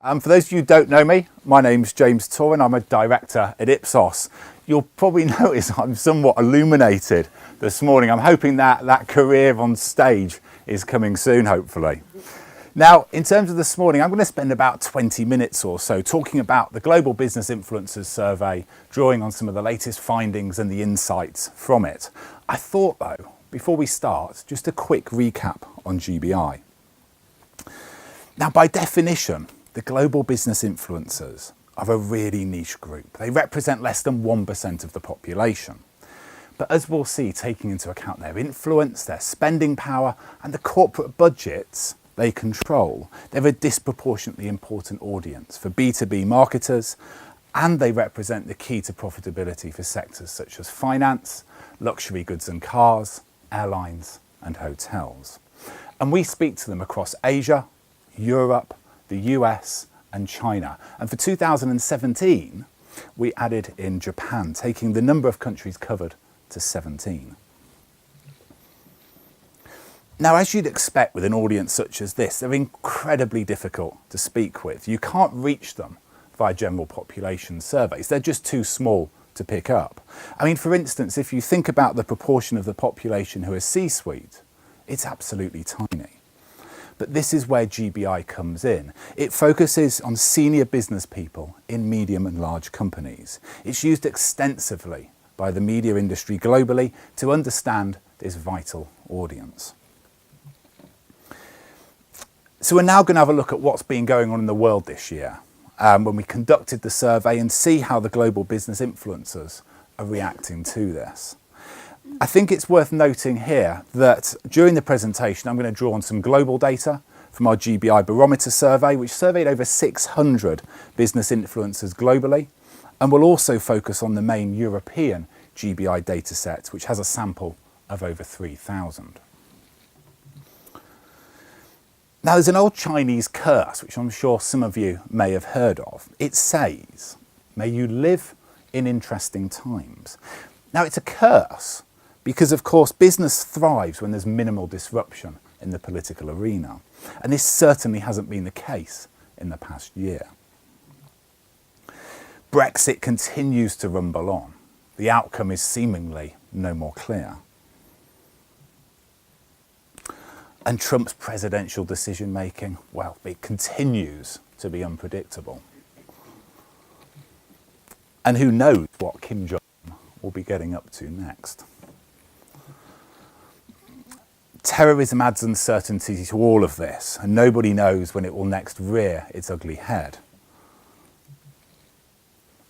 For those of you who don't know me, my name's James Torin. I'm a director at Ipsos. You'll probably notice I'm somewhat illuminated this morning. I'm hoping that career on stage is coming soon, hopefully. Now, in terms of this morning, I'm going to spend about 20 minutes or so talking about the Global Business Influencers Survey, drawing on some of the latest findings and the insights from it. I thought, though, before we start, just a quick recap on GBI. Now, by definition, the global business influencers are a really niche group. They represent less than 1% of the population. But as we'll see, taking into account their influence, their spending power, and the corporate budgets they control, they're a disproportionately important audience for B2B marketers, and they represent the key to profitability for sectors such as finance, luxury goods and cars, airlines, and hotels. And we speak to them across Asia, Europe, the US, and China. And for 2017, we added in Japan, taking the number of countries covered to 17. Now, as you'd expect with an audience such as this, they're incredibly difficult to speak with. You can't reach them via general population surveys. They're just too small to pick up. I mean, for instance, if you think about the proportion of the population who are C-suite, it's absolutely tiny. But this is where GBI comes in. It focuses on senior business people in medium and large companies. It's used extensively by the media industry globally to understand this vital audience. So we're now going to have a look at what's been going on in the world this year when we conducted the survey and see how the global business influencers are reacting to this. I think it's worth noting here that during the presentation I'm going to draw on some global data from our GBI Barometer survey, which surveyed over 600 business influencers globally, and we'll also focus on the main European GBI dataset, which has a sample of over 3,000. Now, there's an old Chinese curse, which I'm sure some of you may have heard of. It says, "May you live in interesting times." Now, it's a curse because, of course, business thrives when there's minimal disruption in the political arena. And this certainly hasn't been the case in the past year. Brexit continues to rumble on. The outcome is seemingly no more clear. And Trump's presidential decision-making, well, it continues to be unpredictable. And who knows what Kim Jong-un will be getting up to next. Terrorism adds uncertainty to all of this, and nobody knows when it will next rear its ugly head.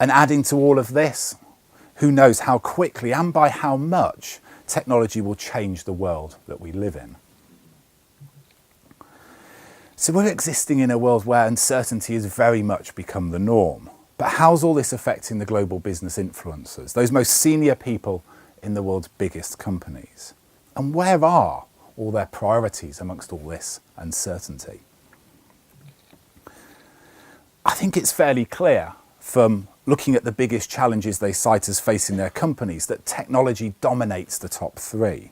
And adding to all of this, who knows how quickly and by how much technology will change the world that we live in. So we're existing in a world where uncertainty has very much become the norm. But how's all this affecting the global business influencers, those most senior people in the world's biggest companies? And where are all their priorities amongst all this uncertainty? I think it's fairly clear from looking at the biggest challenges they cite as facing their companies that technology dominates the top three.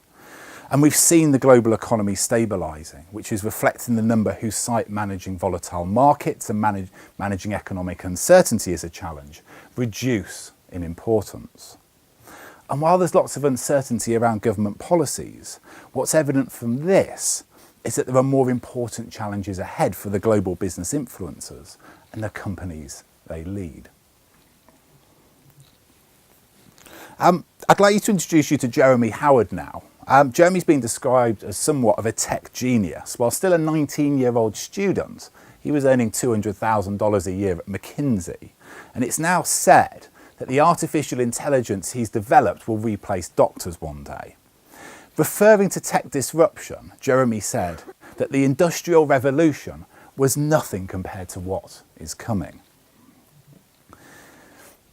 And we've seen the global economy stabilising, which is reflecting the number who cite managing volatile markets and managing economic uncertainty as a challenge, reduce in importance. And while there's lots of uncertainty around government policies, what's evident from this is that there are more important challenges ahead for the global business influencers and the companies they lead. I'd like you to introduce you to Jeremy Howard now. Jeremy's been described as somewhat of a tech genius. While still a 19-year-old student, he was earning $200,000 a year at McKinsey. And it's now said that the artificial intelligence he's developed will replace doctors one day. Referring to tech disruption, Jeremy said that the Industrial Revolution was nothing compared to what is coming.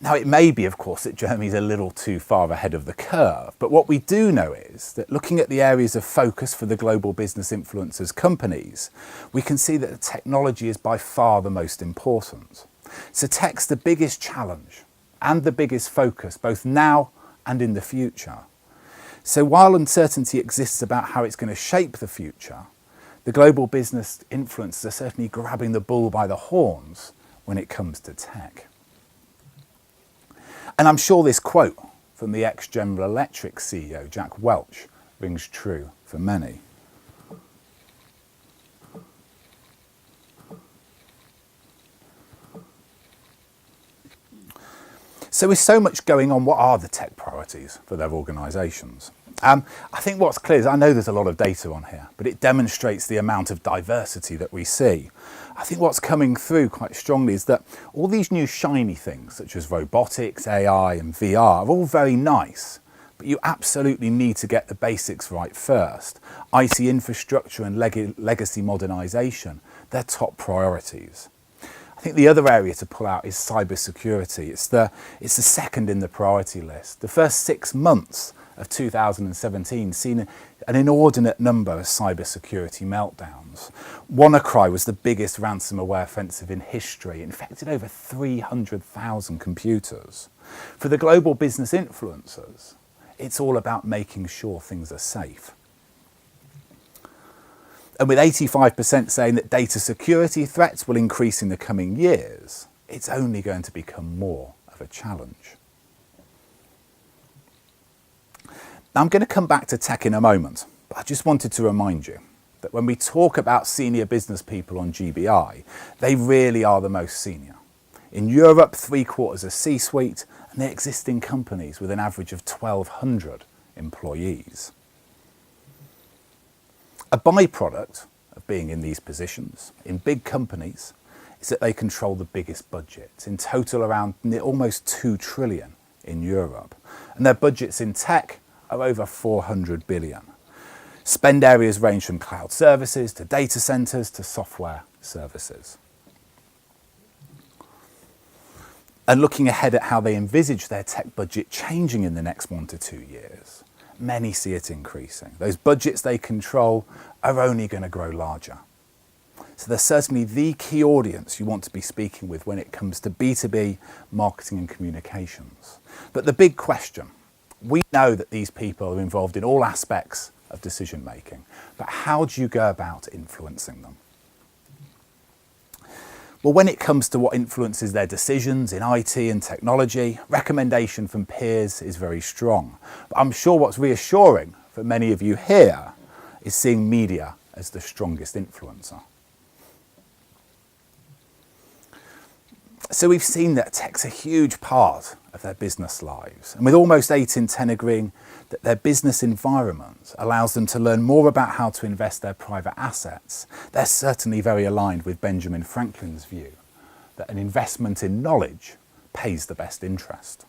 Now, it may be, of course, that Jeremy's a little too far ahead of the curve, but what we do know is that looking at the areas of focus for the global business influencers companies, we can see that the technology is by far the most important. So tech's the biggest challenge and the biggest focus, both now and in the future. So while uncertainty exists about how it's going to shape the future, The global business influencers are certainly grabbing the bull by the horns when it comes to tech. And I'm sure this quote from the ex-General Electric CEO, Jack Welch, rings true for many. So with so much going on, what are the tech priorities for their organisations? I think what's clear is, I know there's a lot of data on here, but it demonstrates the amount of diversity that we see. I think what's coming through quite strongly is that all these new shiny things, such as robotics, AI and VR, are all very nice, but you absolutely need to get the basics right first. IT infrastructure and legacy modernisation, they're top priorities. I think the other area to pull out is cybersecurity. It's the second in the priority list. The first 6 months of 2017 seen an inordinate number of cybersecurity meltdowns. WannaCry was the biggest ransomware offensive in history, infected over 300,000 computers. For the global business influencers, it's all about making sure things are safe. And with 85% saying that data security threats will increase in the coming years, it's only going to become more of a challenge. Now, I'm going to come back to tech in a moment, but I just wanted to remind you that when we talk about senior business people on GBI, they really are the most senior. In Europe, 3/4 are C-suite, and they exist in companies with an average of 1,200 employees. A byproduct of being in these positions in big companies is that they control the biggest budgets, in total around almost 2 trillion in Europe. And their budgets in tech are over 400 billion. Spend areas range from cloud services to data centres to software services. And looking ahead at how they envisage their tech budget changing in the next 1 to 2 years, many see it increasing. Those budgets they control are only going to grow larger. So they're certainly the key audience you want to be speaking with when it comes to B2B marketing and communications. But the big question, we know that these people are involved in all aspects of decision making, but how do you go about influencing them? Well, when it comes to what influences their decisions in IT and technology, recommendation from peers is very strong. But I'm sure what's reassuring for many of you here is seeing media as the strongest influencer. So we've seen that tech's a huge part of their business lives. And with almost 8 in 10 agreeing that their business environment allows them to learn more about how to invest their private assets, they're certainly very aligned with Benjamin Franklin's view that an investment in knowledge pays the best interest.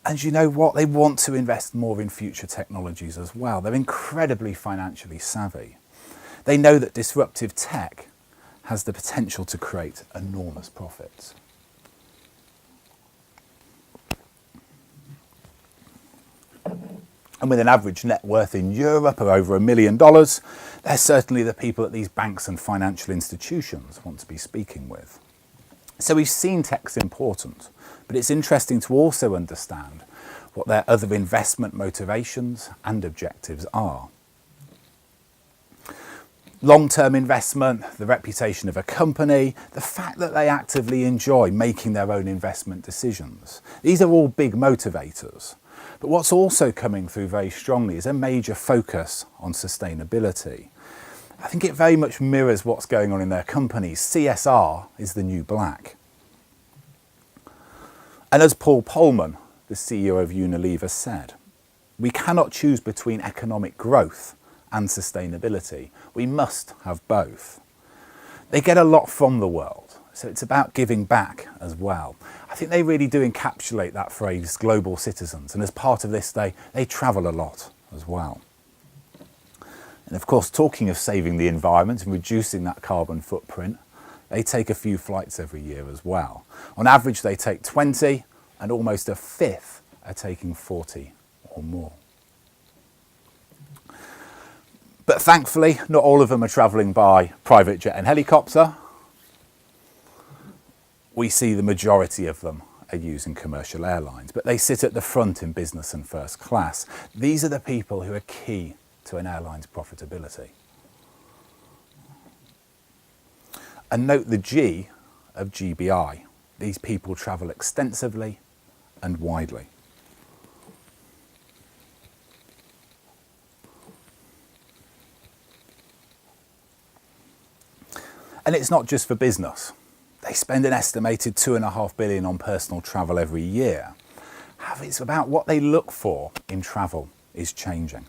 And you know what? They want to invest more in future technologies as well. They're incredibly financially savvy. They know that disruptive tech has the potential to create enormous profits. And with an average net worth in Europe of over $1 million, they're certainly the people that these banks and financial institutions want to be speaking with. So we've seen tech's important, but it's interesting to also understand what their other investment motivations and objectives are. Long-term investment, the reputation of a company, the fact that they actively enjoy making their own investment decisions. These are all big motivators. But what's also coming through very strongly is a major focus on sustainability. I think it very much mirrors what's going on in their companies. CSR is the new black. And as Paul Polman, the CEO of Unilever, said, we cannot choose between economic growth and sustainability. We must have both. They get a lot from the world, so it's about giving back as well. I think they really do encapsulate that phrase, global citizens, and as part of this, they travel a lot as well. And of course, talking of saving the environment and reducing that carbon footprint, they take a few flights every year as well. On average, they take 20, and almost a fifth are taking 40 or more. But thankfully, not all of them are travelling by private jet and helicopter. We see the majority of them are using commercial airlines, but they sit at the front in business and first class. These are the people who are key to an airline's profitability. And note the G of GBI. These people travel extensively and widely. And it's not just for business. They spend an estimated $2.5 billion on personal travel every year. However, it's about what they look for in travel is changing.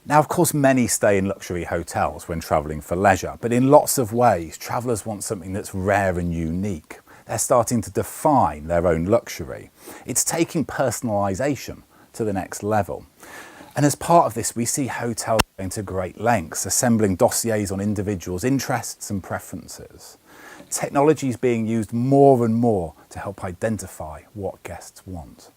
Now, of course, many stay in luxury hotels when travelling for leisure, but in lots of ways, travellers want something that's rare and unique. They're starting to define their own luxury. It's taking personalisation to the next level. And as part of this, we see hotels going to great lengths, assembling dossiers on individuals' interests and preferences. Technology is being used more and more to help identify what guests want.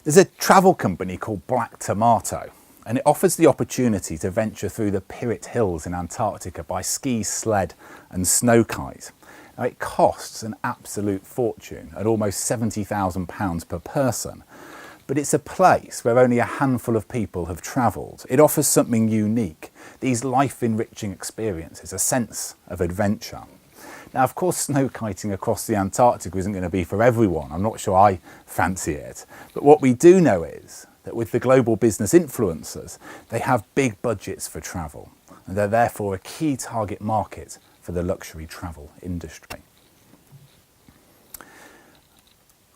There's a travel company called Black Tomato, and it offers the opportunity to venture through the Pirrit Hills in Antarctica by ski, sled and snow kite. Now, it costs an absolute fortune at almost £70,000 per person, but it's a place where only a handful of people have travelled. It offers something unique, these life-enriching experiences, a sense of adventure. Now, of course, snow kiting across the Antarctic isn't going to be for everyone. I'm not sure I fancy it. But what we do know is that with the global business influencers, they have big budgets for travel, and they're therefore a key target market for the luxury travel industry.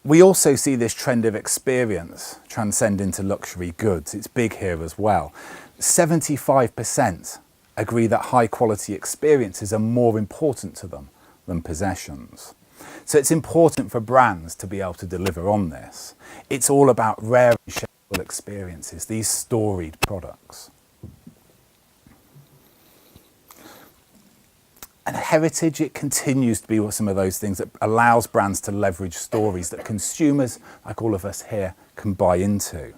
We also see this trend of experience transcend into luxury goods. It's big here as well. 75% agree that high quality experiences are more important to them than possessions. So it's important for brands to be able to deliver on this. It's all about rare and shareable experiences, these storied products. And heritage, it continues to be some of those things that allows brands to leverage stories that consumers, like all of us here, can buy into.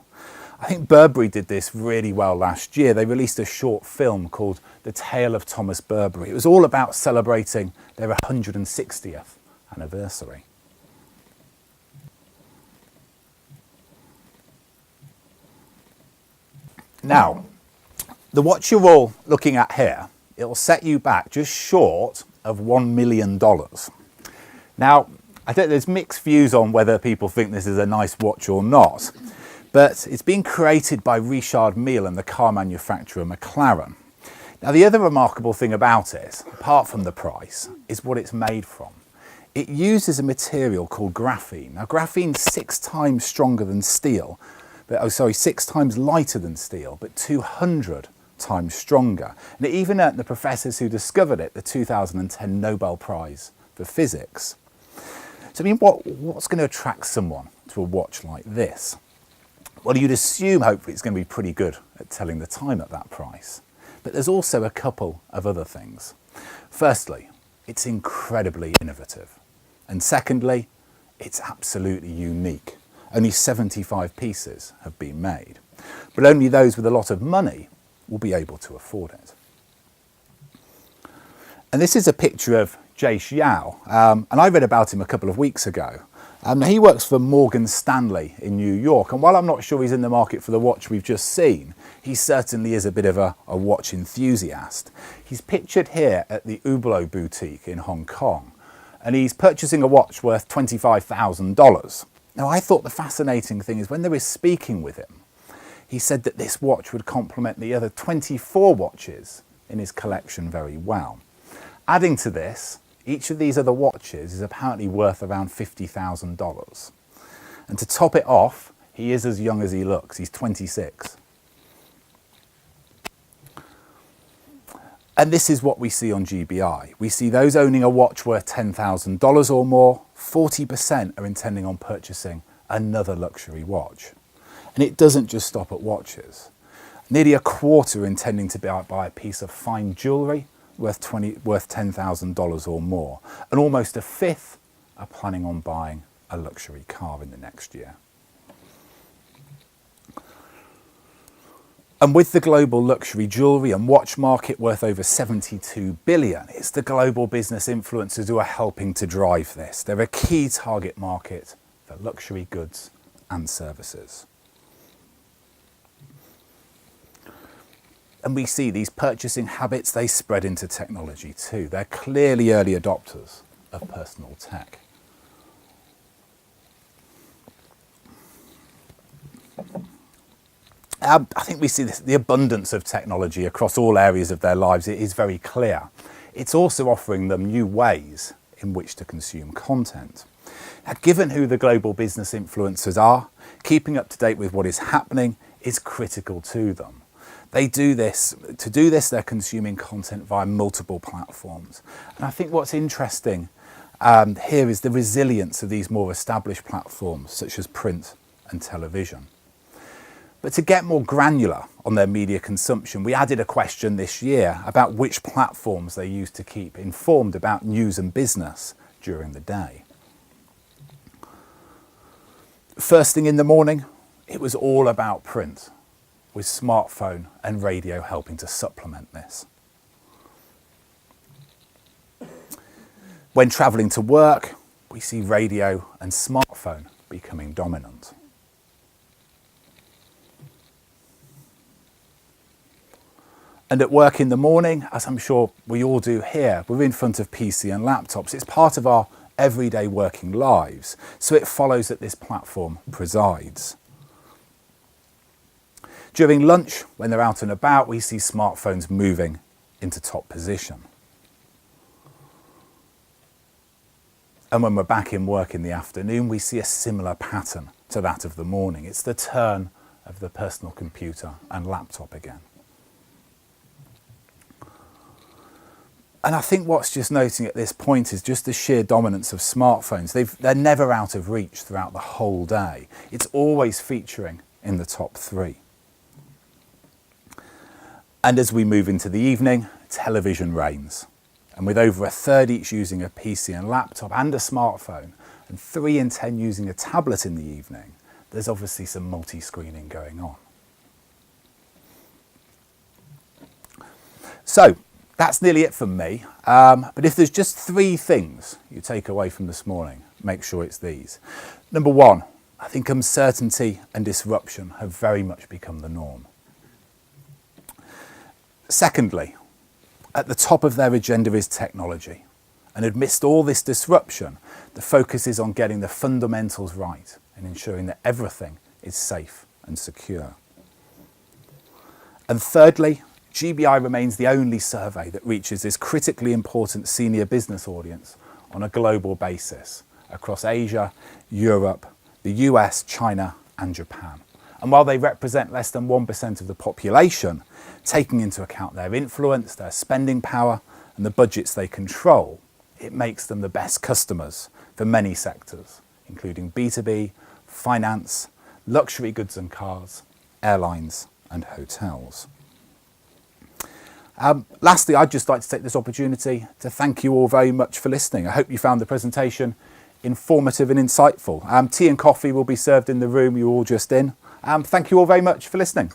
I think Burberry did this really well last year. They released a short film called The Tale of Thomas Burberry. It was all about celebrating their 160th anniversary. Now, the watch you're all looking at here, it'll set you back just short of $1 million. Now, I think there's mixed views on whether people think this is a nice watch or not, but it's been created by Richard Mille and the car manufacturer McLaren. Now, the other remarkable thing about it, apart from the price, is what it's made from. It uses a material called graphene. Now, graphene's 6 times stronger than steel, but 6 times lighter than steel, but 200 times stronger. And it even earned the professors who discovered it the 2010 Nobel Prize for Physics. So, I mean, what's going to attract someone to a watch like this? Well, you'd assume, hopefully, it's going to be pretty good at telling the time at that price. But there's also a couple of other things. Firstly, it's incredibly innovative. And secondly, it's absolutely unique. Only 75 pieces have been made. But only those with a lot of money will be able to afford it. And this is a picture of Jay Xiao, and I read about him a couple of weeks ago. He works for Morgan Stanley in New York, and while I'm not sure he's in the market for the watch we've just seen, he certainly is a bit of a watch enthusiast. He's pictured here at the Hublot boutique in Hong Kong, and he's purchasing a watch worth $25,000. Now, I thought the fascinating thing is when they were speaking with him, he said that this watch would complement the other 24 watches in his collection very well. Adding to this, each of these other watches is apparently worth around $50,000. And to top it off, he is as young as he looks. He's 26. And this is what we see on GBI. We see those owning a watch worth $10,000 or more, 40% are intending on purchasing another luxury watch. And it doesn't just stop at watches. Nearly a quarter are intending to buy a piece of fine jewellery worth $10,000 or more. And almost a fifth are planning on buying a luxury car in the next year. And with the global luxury jewellery and watch market worth over 72 billion, it's the global business influencers who are helping to drive this. They're a key target market for luxury goods and services. And we see these purchasing habits, they spread into technology too. They're clearly early adopters of personal tech. I think we see this, the abundance of technology across all areas of their lives. It is very clear. It's also offering them new ways in which to consume content. Now, given who the global business influencers are, keeping up to date with what is happening is critical to them. To do this, they're consuming content via multiple platforms. And I think what's interesting here is the resilience of these more established platforms, such as print and television. But to get more granular on their media consumption, we added a question this year about which platforms they use to keep informed about news and business during the day. First thing in the morning, it was all about print, with smartphone and radio helping to supplement this. When travelling to work, we see radio and smartphone becoming dominant. And at work in the morning, as I'm sure we all do here, we're in front of PC and laptops. It's part of our everyday working lives, so it follows that this platform presides. During lunch, when they're out and about, we see smartphones moving into top position. And when we're back in work in the afternoon, we see a similar pattern to that of the morning. It's the turn of the personal computer and laptop again. And I think what's just noting at this point is just the sheer dominance of smartphones. They're never out of reach throughout the whole day. It's always featuring in the top 3. And as we move into the evening, television reigns. And with over a third each using a PC and laptop and a smartphone, and 3 in 10 using a tablet in the evening, there's obviously some multi-screening going on. So, that's nearly it from me. But if there's just 3 things you take away from this morning, make sure it's these. Number 1, I think uncertainty and disruption have very much become the norm. Secondly, at the top of their agenda is technology. And amidst all this disruption, the focus is on getting the fundamentals right and ensuring that everything is safe and secure. And thirdly, GBI remains the only survey that reaches this critically important senior business audience on a global basis across Asia, Europe, the US, China and Japan. And while they represent less than 1% of the population, taking into account their influence, their spending power and the budgets they control, it makes them the best customers for many sectors, including B2B, finance, luxury goods and cars, airlines and hotels. Lastly, I'd just like to take this opportunity to thank you all very much for listening. I hope you found the presentation informative and insightful. Tea and coffee will be served in the room you're all just in. Thank you all very much for listening.